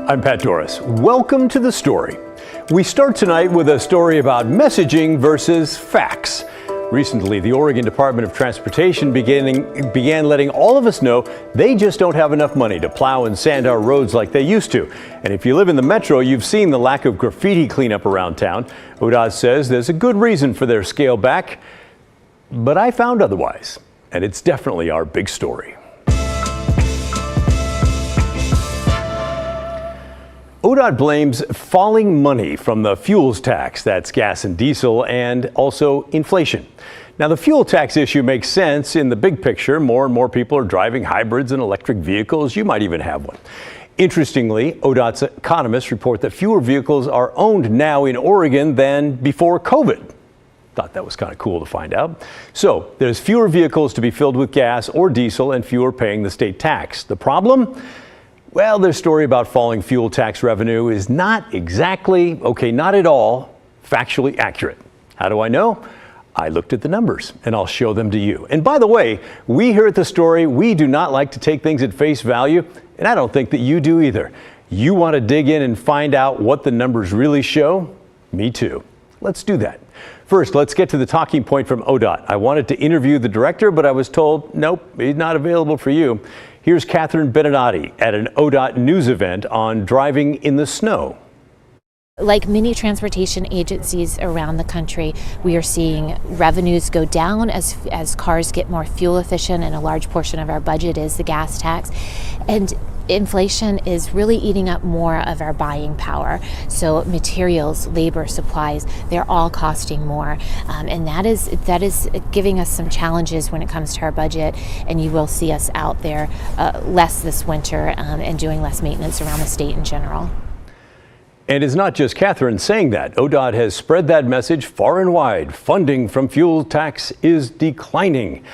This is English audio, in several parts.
I'm Pat Doris. Welcome to The Story. We start tonight with a story about messaging versus facts. Recently, the Oregon Department of Transportation began letting all of us know they just don't have enough money to plow and sand our roads like they used to. And if you live in the metro, you've seen the lack of graffiti cleanup around town. ODOT says there's a good reason for their scale back, but I found otherwise. And it's definitely our big story. ODOT blames falling money from the fuels tax, that's gas and diesel, and also inflation. Now, the fuel tax issue makes sense in the big picture. More and more people are driving hybrids and electric vehicles. You might even have one. Interestingly, ODOT's economists report that fewer vehicles are owned now in Oregon than before COVID. Thought that was kind of cool to find out. So there's fewer vehicles to be filled with gas or diesel and fewer paying the state tax. The problem? Well, their story about falling fuel tax revenue is not exactly, not at all, factually accurate. How do I know? I looked at the numbers, and I'll show them to you. And by the way, we here at The Story, we do not like to take things at face value, and I don't think that you do either. You want to dig in and find out what the numbers really show? Me too. Let's do that. First, let's get to the talking point from ODOT. I wanted to interview the director, but I was told, nope, he's not available for you. Here's Catherine Beninati at an ODOT news event on driving in the snow. Like many transportation agencies around the country, we are seeing revenues go down as cars get more fuel efficient, and a large portion of our budget is the gas tax. And inflation is really eating up more of our buying power. So materials, labor, supplies, they're all costing more. And that is giving us some challenges when it comes to our budget. And you will see us out there less this winter and doing less maintenance around the state in general. And it's not just Catherine saying that. ODOT has spread that message far and wide. Funding from fuel tax is declining.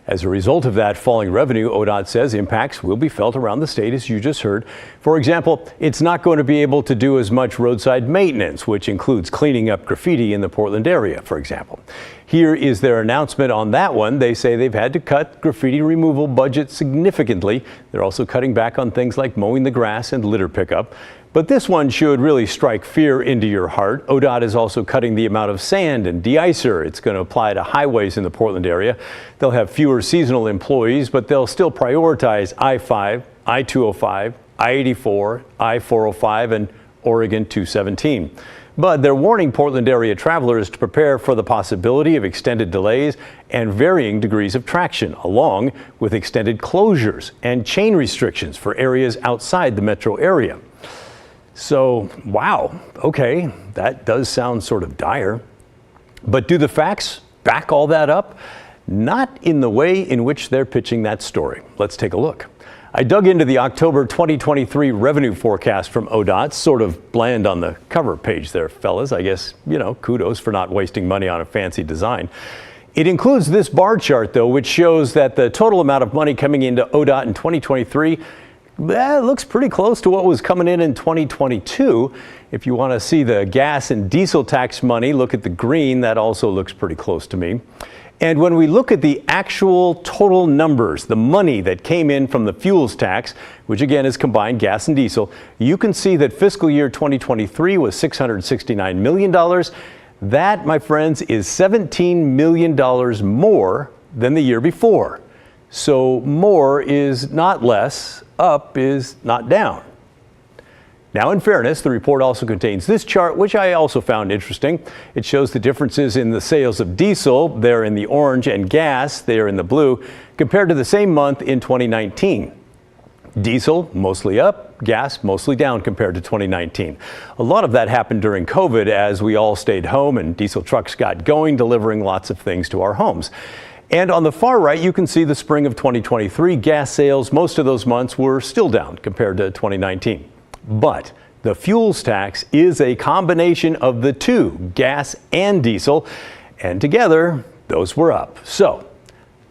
As a result of that falling revenue, ODOT says impacts will be felt around the state, as you just heard. For example, it's not going to be able to do as much roadside maintenance, which includes cleaning up graffiti in the Portland area, for example. Here is their announcement on that one. They say they've had to cut graffiti removal budget significantly. They're also cutting back on things like mowing the grass and litter pickup. But this one should really strike fear into your heart. ODOT is also cutting the amount of sand and de-icer it's going to apply to highways in the Portland area. They'll have fewer seasonal employees, but they'll still prioritize I-5, I-205, I-84, I-405, and Oregon 217. But they're warning Portland area travelers to prepare for the possibility of extended delays and varying degrees of traction, along with extended closures and chain restrictions for areas outside the metro area. So, wow, okay, that does sound sort of dire. But do the facts back all that up? Not in the way in which they're pitching that story. Let's take a look. I dug into the October 2023 revenue forecast from ODOT, sort of bland on the cover page there, fellas. I guess, kudos for not wasting money on a fancy design. It includes this bar chart, though, which shows that the total amount of money coming into ODOT in 2023 looks pretty close to what was coming in 2022. If you want to see the gas and diesel tax money, look at the green. That also looks pretty close to me. And when we look at the actual total numbers, the money that came in from the fuels tax, which again is combined gas and diesel, you can see that fiscal year 2023 was $669 million. That, my friends, is $17 million more than the year before. So more is not less, up is not down. Now, in fairness, the report also contains this chart, which I also found interesting. It shows the differences in the sales of diesel, they're in the orange, and gas, they're in the blue, compared to the same month in 2019. Diesel mostly up, gas mostly down compared to 2019. A lot of that happened during COVID as we all stayed home and diesel trucks got going, delivering lots of things to our homes. And on the far right, you can see the spring of 2023 gas sales. Most of those months were still down compared to 2019. But the fuels tax is a combination of the two, gas and diesel, and together those were up. So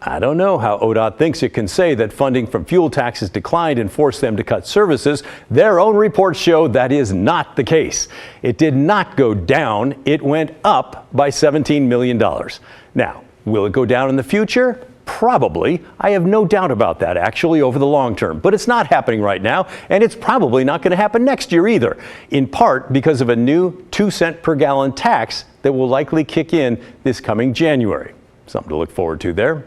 I don't know how ODOT thinks it can say that funding from fuel taxes declined and forced them to cut services. Their own reports show that is not the case. It did not go down. It went up by $17 million. Now, will it go down in the future? Probably. I have no doubt about that, actually, over the long term. But it's not happening right now, and it's probably not going to happen next year either, in part because of a new 2-cent per gallon tax that will likely kick in this coming January. Something to look forward to there.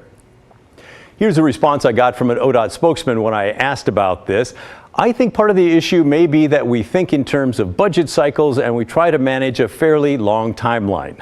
Here's a response I got from an ODOT spokesman when I asked about this. I think part of the issue may be that we think in terms of budget cycles and we try to manage a fairly long timeline.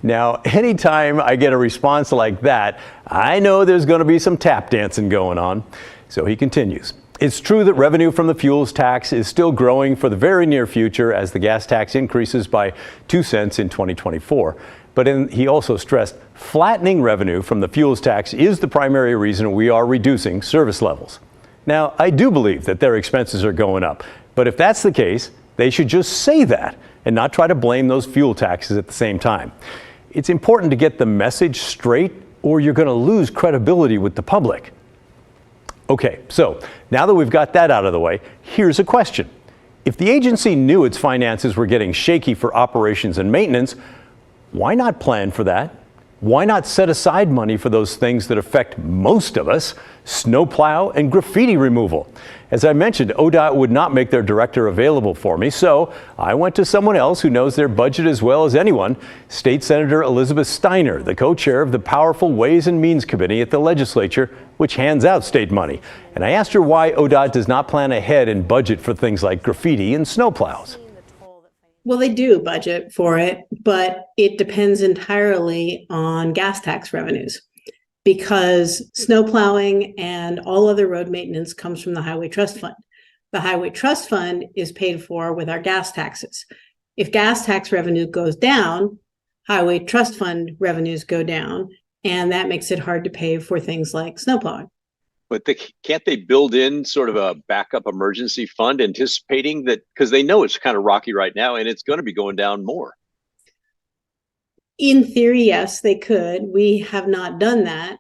Now, anytime I get a response like that, I know there's going to be some tap dancing going on. So he continues. It's true that revenue from the fuels tax is still growing for the very near future as the gas tax increases by 2 cents in 2024. But he also stressed flattening revenue from the fuels tax is the primary reason we are reducing service levels. Now, I do believe that their expenses are going up, but if that's the case, they should just say that and not try to blame those fuel taxes at the same time. It's important to get the message straight or you're going to lose credibility with the public. Okay, so now that we've got that out of the way, here's a question. If the agency knew its finances were getting shaky for operations and maintenance, why not plan for that? Why not set aside money for those things that affect most of us, snowplow and graffiti removal? As I mentioned, ODOT would not make their director available for me, so I went to someone else who knows their budget as well as anyone, State Senator Elizabeth Steiner, the co-chair of the powerful Ways and Means Committee at the legislature, which hands out state money. And I asked her why ODOT does not plan ahead and budget for things like graffiti and snowplows. Well, they do budget for it, but it depends entirely on gas tax revenues because snow plowing and all other road maintenance comes from the Highway Trust Fund. The Highway Trust Fund is paid for with our gas taxes. If gas tax revenue goes down, Highway Trust Fund revenues go down, and that makes it hard to pay for things like snow plowing. But can't they build in sort of a backup emergency fund anticipating that, because they know it's kind of rocky right now and it's going to be going down more? In theory, yes, they could. We have not done that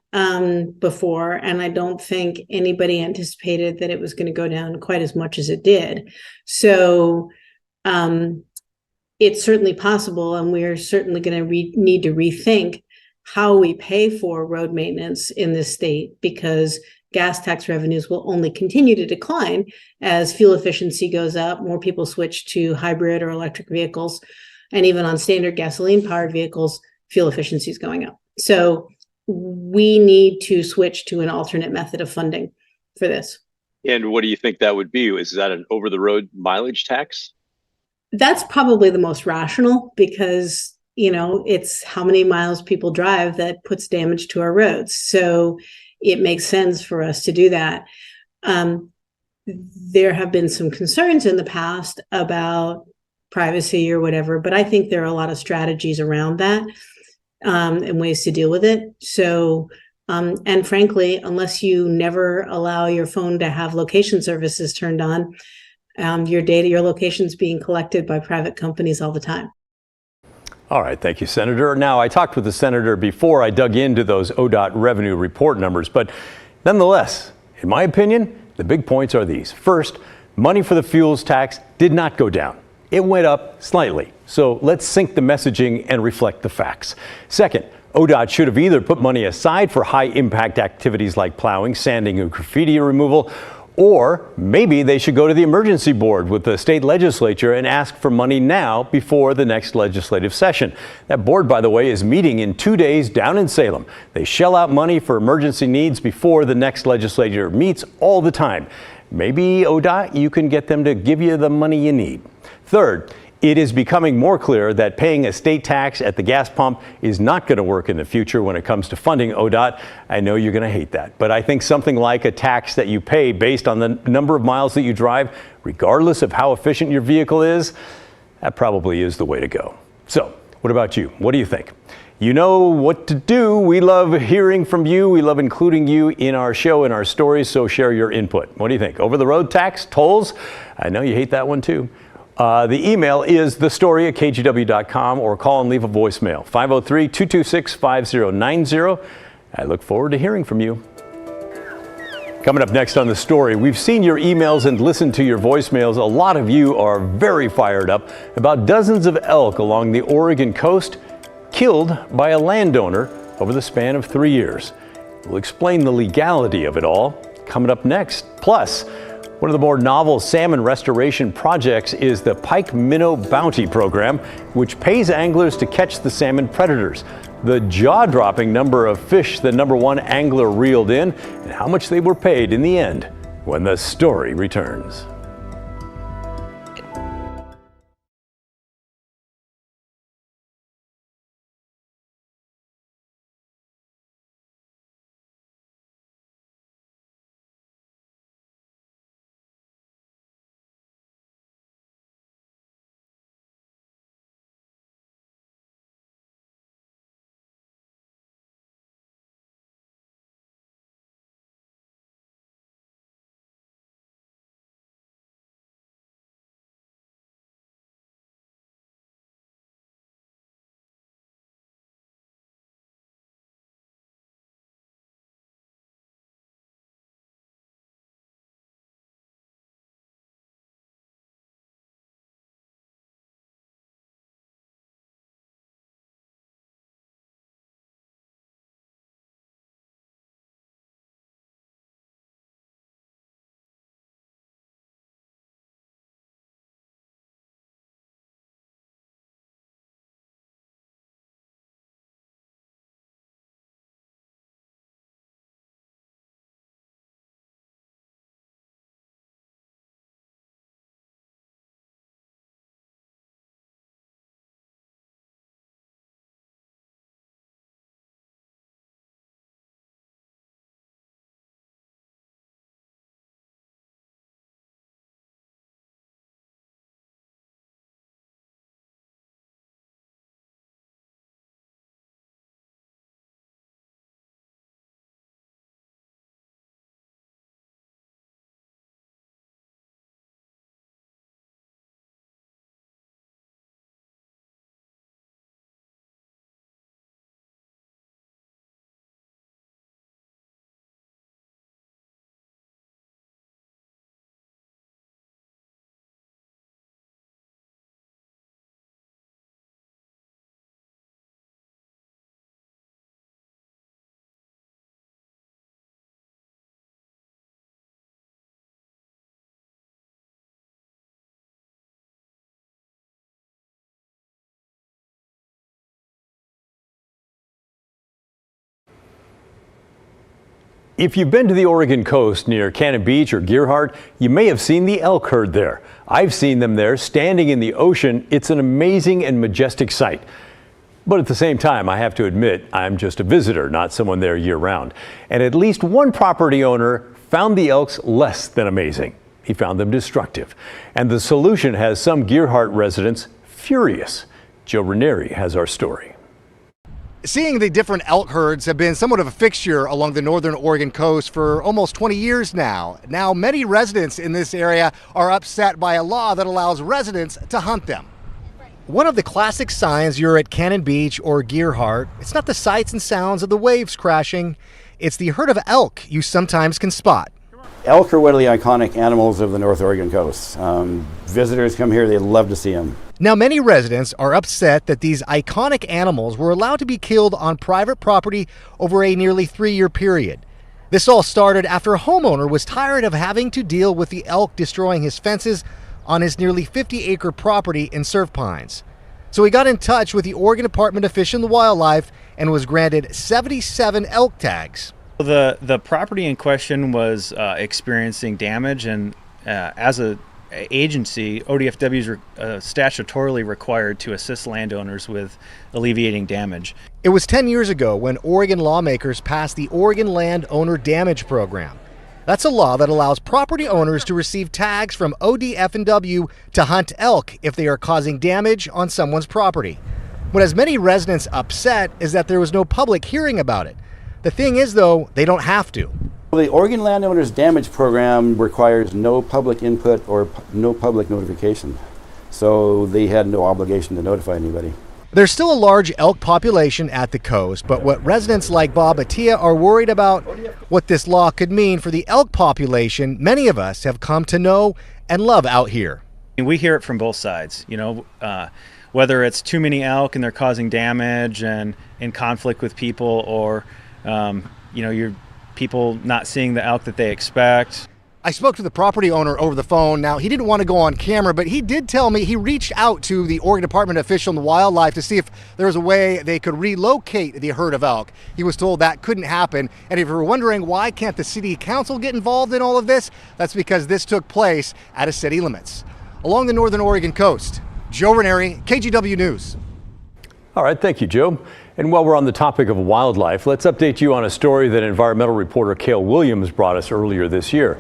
before, and I don't think anybody anticipated that it was going to go down quite as much as it did. So it's certainly possible, and we're certainly going to need to rethink how we pay for road maintenance in this state, because gas tax revenues will only continue to decline as fuel efficiency goes up, more people switch to hybrid or electric vehicles, and even on standard gasoline-powered vehicles, fuel efficiency is going up. So we need to switch to an alternate method of funding for this. And what do you think that would be? Is that an over-the-road mileage tax? That's probably the most rational because, you know, it's how many miles people drive that puts damage to our roads. So it makes sense for us to do that. There have been some concerns in the past about privacy or whatever, but I think there are a lot of strategies around that and ways to deal with it. So, and frankly, unless you never allow your phone to have location services turned on, your data, your location's being collected by private companies all the time. All right, thank you, Senator. Now, I talked with the senator before I dug into those ODOT revenue report numbers, but nonetheless, in my opinion, the big points are these. First, money for the fuels tax did not go down. It went up slightly. So let's sync the messaging and reflect the facts. Second, ODOT should have either put money aside for high impact activities like plowing, sanding, and graffiti removal, or maybe they should go to the emergency board with the state legislature and ask for money now before the next legislative session. That board, by the way, is meeting in 2 days down in Salem. They shell out money for emergency needs before the next legislature meets all the time. Maybe, ODOT, you can get them to give you the money you need. Third, it is becoming more clear that paying a state tax at the gas pump is not going to work in the future when it comes to funding ODOT. I know you're going to hate that, but I think something like a tax that you pay based on the number of miles that you drive, regardless of how efficient your vehicle is, that probably is the way to go. So, what about you? What do you think? You know what to do. We love hearing from you. We love including you in our show and our stories, so share your input. What do you think? Over-the-road tax, tolls? I know you hate that one too. The email is thestory@kgw.com or call and leave a voicemail, 503-226-5090. I look forward to hearing from you. Coming up next on The Story, we've seen your emails and listened to your voicemails. A lot of you are very fired up about dozens of elk along the Oregon coast killed by a landowner over the span of 3 years. We'll explain the legality of it all coming up next. Plus, one of the more novel salmon restoration projects is the Pike Minnow Bounty Program, which pays anglers to catch the salmon predators. The jaw-dropping number of fish the #1 angler reeled in, and how much they were paid in the end, when the story returns. If you've been to the Oregon coast near Cannon Beach or Gearhart, you may have seen the elk herd there. I've seen them there standing in the ocean. It's an amazing and majestic sight. But at the same time, I have to admit, I'm just a visitor, not someone there year-round. And at least one property owner found the elks less than amazing. He found them destructive. And the solution has some Gearhart residents furious. Joe Ranieri has our story. Seeing the different elk herds have been somewhat of a fixture along the northern Oregon coast for almost 20 years now. Now, many residents in this area are upset by a law that allows residents to hunt them. One of the classic signs you're at Cannon Beach or Gearhart, it's not the sights and sounds of the waves crashing, it's the herd of elk you sometimes can spot. Elk are one of the iconic animals of the North Oregon coast. Visitors come here, they love to see them. Now, many residents are upset that these iconic animals were allowed to be killed on private property over a nearly 3-year period. This all started after a homeowner was tired of having to deal with the elk destroying his fences on his nearly 50-acre property in Surf Pines. So he got in touch with the Oregon Department of Fish and Wildlife and was granted 77 elk tags. The property in question was experiencing damage, and as a agency, ODFW is statutorily required to assist landowners with alleviating damage. It was 10 years ago when Oregon lawmakers passed the Oregon Landowner Damage Program. That's a law that allows property owners to receive tags from ODFW to hunt elk if they are causing damage on someone's property. What has many residents upset is that there was no public hearing about it. The thing is, though, they don't have to. The Oregon Landowners Damage Program requires no public input or no public notification. So they had no obligation to notify anybody. There's still a large elk population at the coast, but what residents like Bob Attia are worried about, what this law could mean for the elk population many of us have come to know and love out here. And we hear it from both sides, whether it's too many elk and they're causing damage and in conflict with people, or your people not seeing the elk that they expect. I spoke to the property owner over the phone. Now, he didn't want to go on camera, but he did tell me he reached out to the Oregon Department official in wildlife to see if there was a way they could relocate the herd of elk. He was told that couldn't happen. And if you're wondering why can't the city council get involved in all of this, that's because this took place out of city limits. Along the northern Oregon coast, Joe Ranieri, KGW News. All right, thank you, Joe. And while we're on the topic of wildlife, let's update you on a story that environmental reporter Cale Williams brought us earlier this year.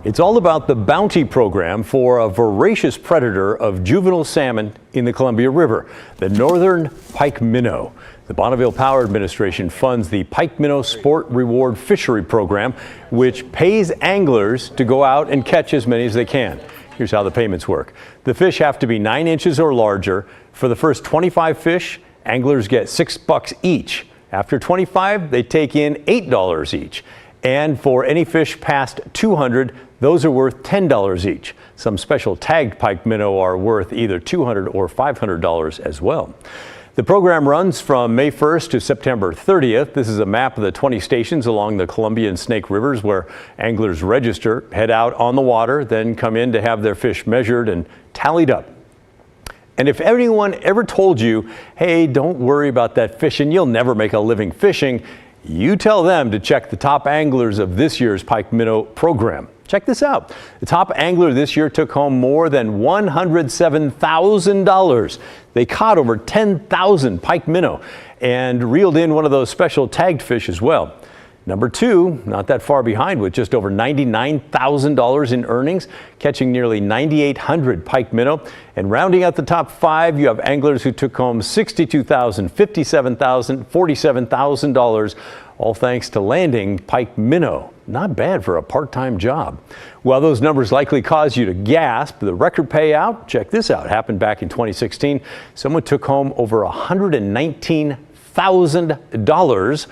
It's all about the bounty program for a voracious predator of juvenile salmon in the Columbia River, the northern pike minnow. The Bonneville Power Administration funds the Pike Minnow Sport Reward Fishery Program, which pays anglers to go out and catch as many as they can. Here's how the payments work. The fish have to be 9 inches or larger. For the first 25 fish, anglers get $6 each. After 25, they take in $8 each. And for any fish past 200, those are worth $10 each. Some special tagged pike minnow are worth either $200 or $500 as well. The program runs from May 1st to September 30th. This is a map of the 20 stations along the Columbia and Snake Rivers where anglers register, head out on the water, then come in to have their fish measured and tallied up. And if anyone ever told you, hey, don't worry about that fishing, you'll never make a living fishing, you tell them to check the top anglers of this year's pike minnow program. Check this out. The top angler this year took home more than $107,000. They caught over 10,000 pike minnow and reeled in one of those special tagged fish as well. Number 2, not that far behind with just over $99,000 in earnings, catching nearly 9,800 pike minnow. And rounding out the top 5, you have anglers who took home $62,000, $57,000, $47,000, all thanks to landing pike minnow. Not bad for a part-time job. While those numbers likely cause you to gasp, the record payout, check this out, happened back in 2016. Someone took home over $119,000,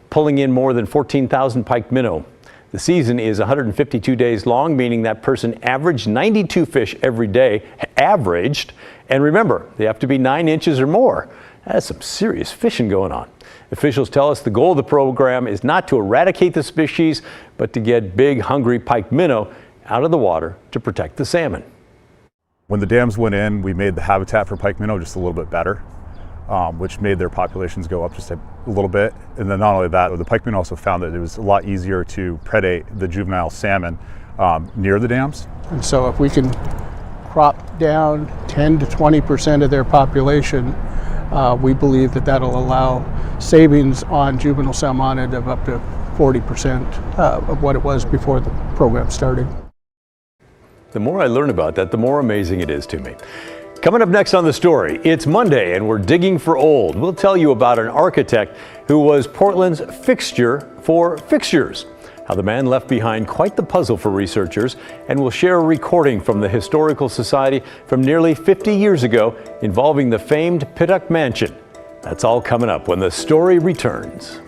pulling in more than 14,000 pike minnow. The season is 152 days long, meaning that person averaged 92 fish every day, averaged. And remember, they have to be 9 inches or more. That's some serious fishing going on. Officials tell us the goal of the program is not to eradicate the species, but to get big, hungry pike minnow out of the water to protect the salmon. When the dams went in, we made the habitat for pike minnow just a little bit better, which made their populations go up just a little bit. And then not only that, the pike minnow also found that it was a lot easier to predate the juvenile salmon near the dams. And so if we can crop down 10 to 20% of their population, we believe that that'll allow savings on juvenile salmonid of up to 40% of what it was before the program started. The more I learn about that, the more amazing it is to me. Coming up next on The Story, it's Monday and we're digging for old. We'll tell you about an architect who was Portland's fixture for fixtures. How the man left behind quite the puzzle for researchers, and we'll share a recording from the Historical Society from nearly 50 years ago involving the famed Pittock Mansion. That's all coming up when The Story returns.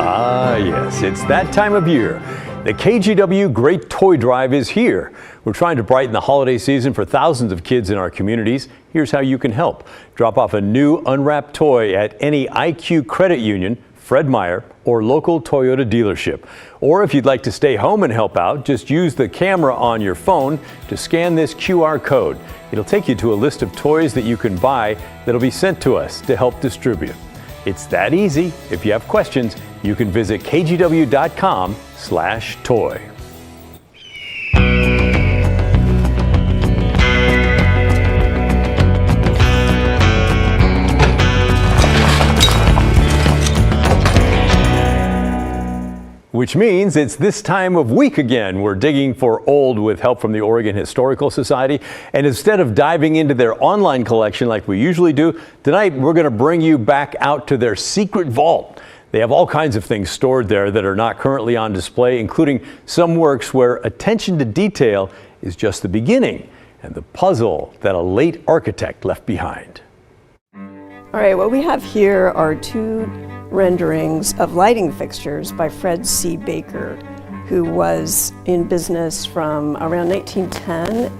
Ah, yes, it's that time of year. The KGW Great Toy Drive is here. We're trying to brighten the holiday season for thousands of kids in our communities. Here's how you can help. Drop off a new unwrapped toy at any IQ credit union, Fred Meyer, or local Toyota dealership. Or if you'd like to stay home and help out, just use the camera on your phone to scan this QR code. It'll take you to a list of toys that you can buy that'll be sent to us to help distribute. It's that easy. If you have questions, you can visit kgw.com/toy. Which means it's this time of week again. We're digging for old with help from the Oregon Historical Society. And instead of diving into their online collection like we usually do, tonight we're going to bring you back out to their secret vault. They have all kinds of things stored there that are not currently on display, including some works where attention to detail is just the beginning and the puzzle that a late architect left behind. All right, what we have here are two renderings of lighting fixtures by Fred C. Baker, who was in business from around 1910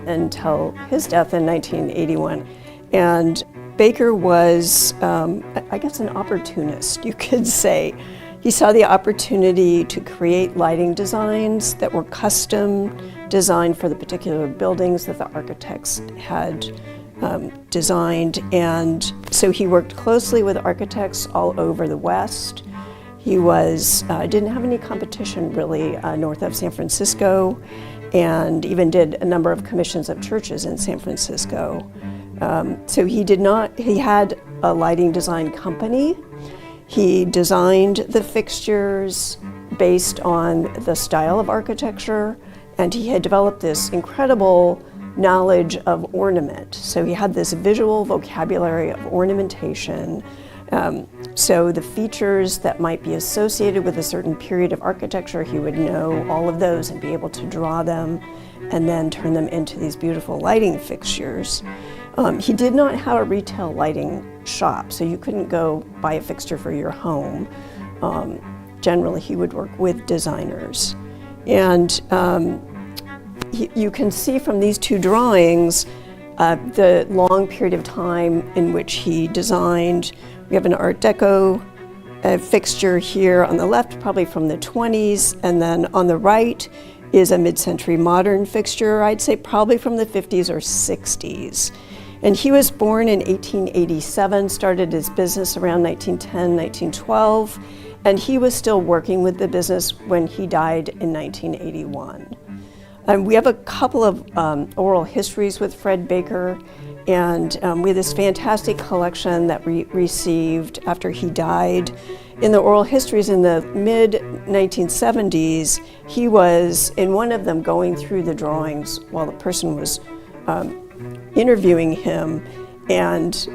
until his death in 1981. And Baker was, I guess, an opportunist, you could say. He saw the opportunity to create lighting designs that were custom designed for the particular buildings that the architects had designed, and so he worked closely with architects all over the West. He didn't have any competition really north of San Francisco, and even did a number of commissions of churches in San Francisco. So he had a lighting design company. He designed the fixtures based on the style of architecture, and he had developed this incredible knowledge of ornament. So he had this visual vocabulary of ornamentation. So the features that might be associated with a certain period of architecture, he would know all of those and be able to draw them and then turn them into these beautiful lighting fixtures. He did not have a retail lighting shop, so you couldn't go buy a fixture for your home. Generally, he would work with designers. And you can see from these two drawings the long period of time in which he designed. We have an Art Deco fixture here on the left, probably from the 20s, and then on the right is a mid-century modern fixture, I'd say probably from the 50s or 60s. And he was born in 1887, started his business around 1910, 1912, and he was still working with the business when he died in 1981. We have a couple of oral histories with Fred Baker, and we have this fantastic collection that we received after he died. In the oral histories in the mid-1970s, he was in one of them going through the drawings while the person was interviewing him, and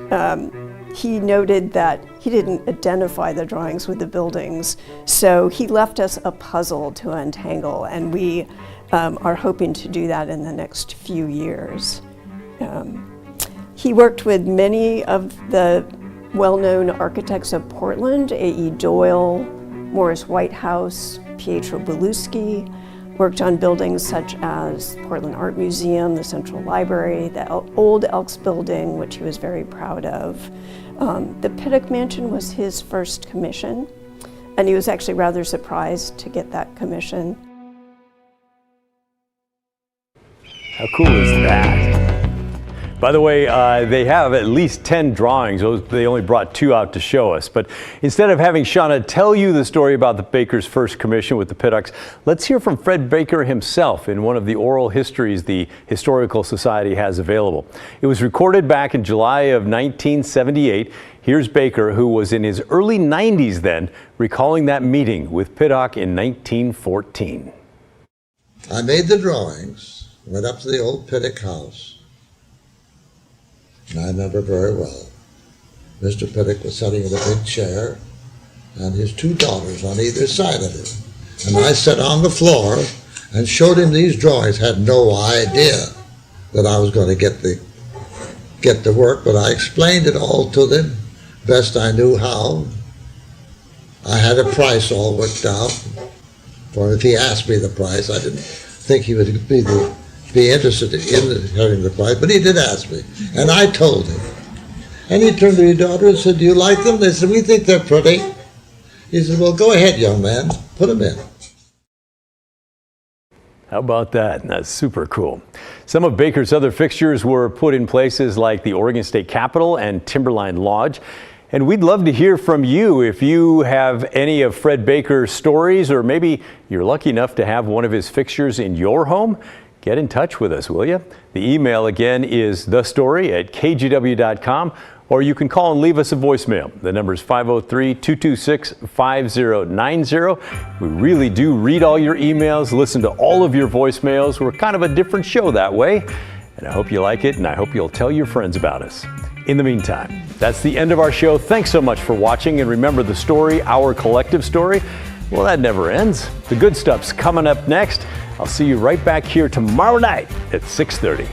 he noted that he didn't identify the drawings with the buildings, so he left us a puzzle to untangle, and we are hoping to do that in the next few years. He worked with many of the well-known architects of Portland, A.E. Doyle, Morris Whitehouse, Pietro Beluschi, worked on buildings such as Portland Art Museum, the Central Library, the old Elks Building, which he was very proud of. The Pittock Mansion was his first commission, and he was actually rather surprised to get that commission. How cool is that? By the way, they have at least 10 drawings. They only brought 2 out to show us. But instead of having Shauna tell you the story about the Baker's first commission with the Pittocks, let's hear from Fred Baker himself in one of the oral histories the Historical Society has available. It was recorded back in July of 1978. Here's Baker, who was in his early 90s then, recalling that meeting with Pittock in 1914. I made the drawings, went up to the old Pittock house, and I remember very well. Mr. Pittock was sitting in a big chair, and his 2 daughters on either side of him. And I sat on the floor and showed him these drawings. Had no idea that I was going to get the work, but I explained it all to them best I knew how. I had a price all worked out. For if he asked me the price, I didn't think he would be interested in hearing the price, but he did ask me, and I told him. And he turned to his daughter and said, "Do you like them?" They said, "We think they're pretty." He said, "Well, go ahead, young man, put them in." How about that? That's super cool. Some of Baker's other fixtures were put in places like the Oregon State Capitol and Timberline Lodge. And we'd love to hear from you if you have any of Fred Baker's stories, or maybe you're lucky enough to have one of his fixtures in your home. Get in touch with us, will you? The email again is thestory@kgw.com, or you can call and leave us a voicemail. The number is 503-226-5090. We really do read all your emails, listen to all of your voicemails. We're kind of a different show that way. And I hope you like it, and I hope you'll tell your friends about us. In the meantime, that's the end of our show. Thanks so much for watching. And remember, the story, our collective story, well, that never ends. The good stuff's coming up next. I'll see you right back here tomorrow night at 6:30.